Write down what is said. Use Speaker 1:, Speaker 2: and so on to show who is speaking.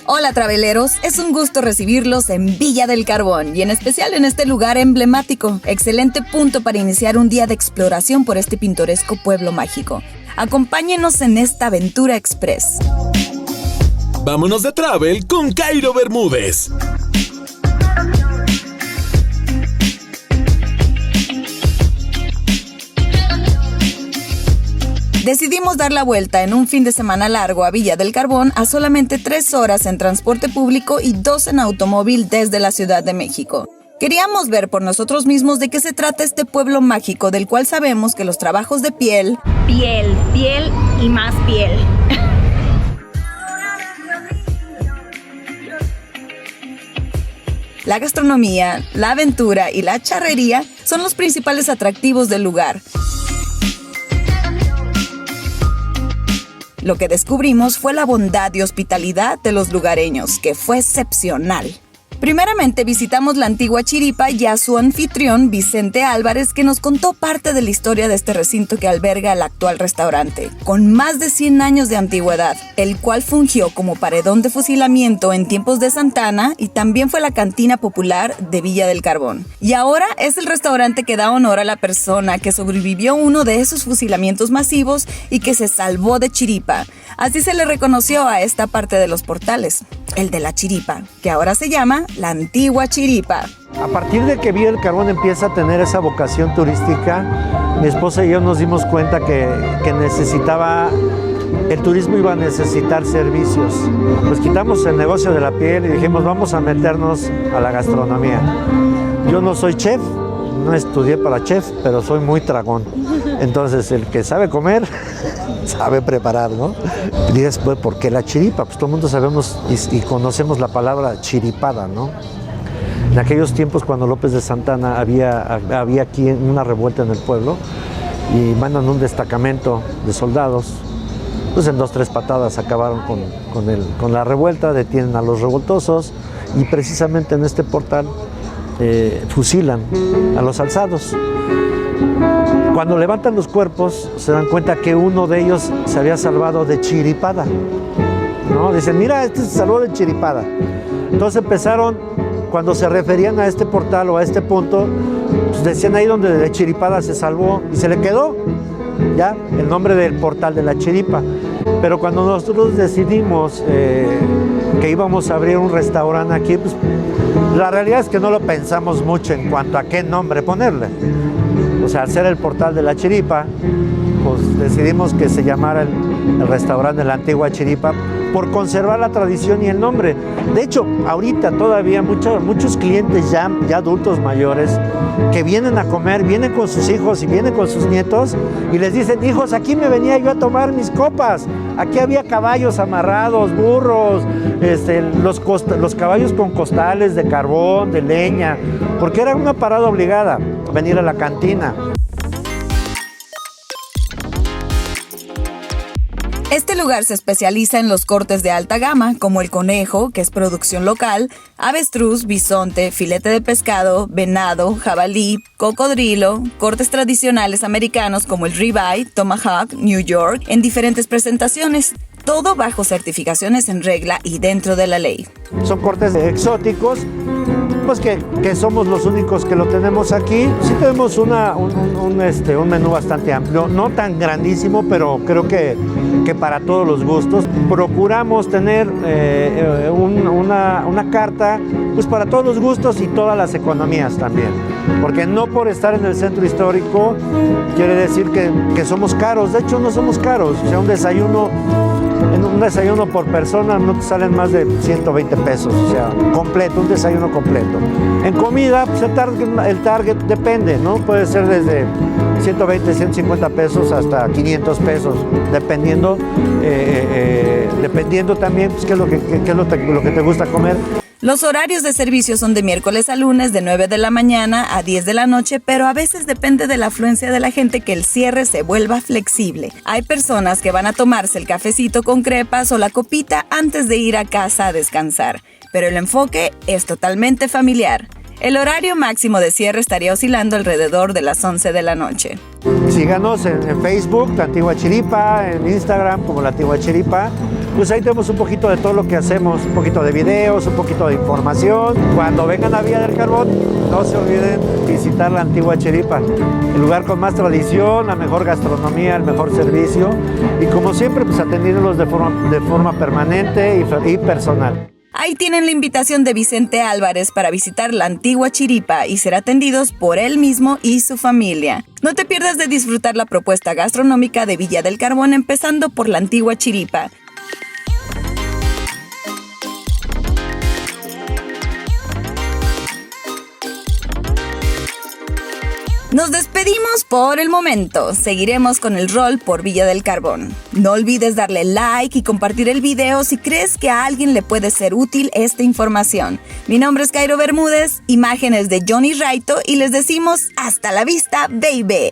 Speaker 1: Hola traveleros, es un gusto recibirlos en Villa del Carbón y en especial en este lugar emblemático. Excelente punto para iniciar un día de exploración por este pintoresco pueblo mágico. Acompáñenos en esta aventura express.
Speaker 2: Vámonos de travel con Cairo Bermúdez.
Speaker 1: Decidimos dar la vuelta en un fin de semana largo a Villa del Carbón a solamente 3 horas en transporte público y 2 en automóvil desde la Ciudad de México. Queríamos ver por nosotros mismos de qué se trata este pueblo mágico del cual sabemos que los trabajos de piel
Speaker 3: y más piel.
Speaker 1: La gastronomía, la aventura y la charrería son los principales atractivos del lugar. Lo que descubrimos fue la bondad y hospitalidad de los lugareños, que fue excepcional. Primeramente visitamos la antigua Chiripa y a su anfitrión Vicente Álvarez, que nos contó parte de la historia de este recinto que alberga el actual restaurante, con más de 100 años de antigüedad, el cual fungió como paredón de fusilamiento en tiempos de Santa Anna y también fue la cantina popular de Villa del Carbón. Y ahora es el restaurante que da honor a la persona que sobrevivió uno de esos fusilamientos masivos y que se salvó de Chiripa. Así se le reconoció a esta parte de los portales, el de la Chiripa, que ahora se llama la antigua Chiripa.
Speaker 4: A partir de que Villa del Carbón empieza a tener esa vocación turística, mi esposa y yo nos dimos cuenta que necesitaba, el turismo iba a necesitar servicios. Pues quitamos el negocio de la piel y dijimos, vamos a meternos a la gastronomía. Yo no soy chef, no estudié para chef, pero soy muy tragón. Entonces, el que sabe comer, sabe preparar, ¿no? Y después, ¿por qué la chiripa? Pues todo el mundo sabemos y conocemos la palabra chiripada, ¿no? En aquellos tiempos, cuando López de Santa Anna había aquí una revuelta en el pueblo y mandan un destacamento de soldados, pues en 2 o 3 patadas acabaron con la revuelta, detienen a los revoltosos y precisamente en este portal fusilan a los alzados. Cuando levantan los cuerpos se dan cuenta que uno de ellos se había salvado de chiripada, ¿no? Dicen, mira, este se salvó de chiripada. Entonces empezaron, cuando se referían a este portal o a este punto, pues decían ahí donde de chiripada se salvó y se le quedó ya el nombre del portal de la Chiripa. Pero cuando nosotros decidimos que íbamos a abrir un restaurante aquí, pues la realidad es que no lo pensamos mucho en cuanto a qué nombre ponerle. O sea, al ser el portal de la Chiripa, pues decidimos que se llamara el restaurante de la antigua Chiripa por conservar la tradición y el nombre. De hecho, ahorita todavía muchos clientes ya adultos mayores que vienen a comer, vienen con sus hijos y vienen con sus nietos y les dicen, hijos, aquí me venía yo a tomar mis copas. Aquí había caballos amarrados, burros, los caballos con costales de carbón, de leña, porque era una parada obligada, venir a la cantina.
Speaker 1: Este lugar se especializa en los cortes de alta gama, como el conejo, que es producción local, avestruz, bisonte, filete de pescado, venado, jabalí, cocodrilo, cortes tradicionales americanos como el ribeye, tomahawk, New York, en diferentes presentaciones. Todo bajo certificaciones en regla y dentro de la ley.
Speaker 4: Son cortes exóticos, pues que somos los únicos que lo tenemos aquí. Sí tenemos un menú bastante amplio, no tan grandísimo, pero creo que para todos los gustos. Procuramos tener una carta pues para todos los gustos y todas las economías también. Porque no por estar en el centro histórico quiere decir que somos caros. De hecho, no somos caros. O sea, un desayuno por persona no te salen más de 120 pesos, o sea, completo, un desayuno completo. En comida, pues el target depende, ¿no? Puede ser desde 120, 150 pesos hasta 500 pesos, dependiendo también pues, qué es lo que te gusta comer.
Speaker 1: Los horarios de servicio son de miércoles a lunes de 9 de la mañana a 10 de la noche, pero a veces depende de la afluencia de la gente que el cierre se vuelva flexible. Hay personas que van a tomarse el cafecito con crepas o la copita antes de ir a casa a descansar. pero el enfoque es totalmente familiar. El horario máximo de cierre estaría oscilando alrededor de las 11 de la noche.
Speaker 4: Síganos en Facebook, La Antigua Chiripa, en Instagram como La Antigua Chiripa. Pues ahí tenemos un poquito de todo lo que hacemos, un poquito de videos, un poquito de información. Cuando vengan a Villa del Carbón, no se olviden visitar La Antigua Chiripa, el lugar con más tradición, la mejor gastronomía, el mejor servicio y como siempre, pues atendiéndolos de forma permanente y personal.
Speaker 1: Ahí tienen la invitación de Vicente Álvarez para visitar La Antigua Chiripa y ser atendidos por él mismo y su familia. No te pierdas de disfrutar la propuesta gastronómica de Villa del Carbón, empezando por La Antigua Chiripa. Nos despedimos por el momento. Seguiremos con el rol por Villa del Carbón. No olvides darle like y compartir el video si crees que a alguien le puede ser útil esta información. Mi nombre es Cairo Bermúdez, imágenes de Johnny Raito y les decimos hasta la vista, baby.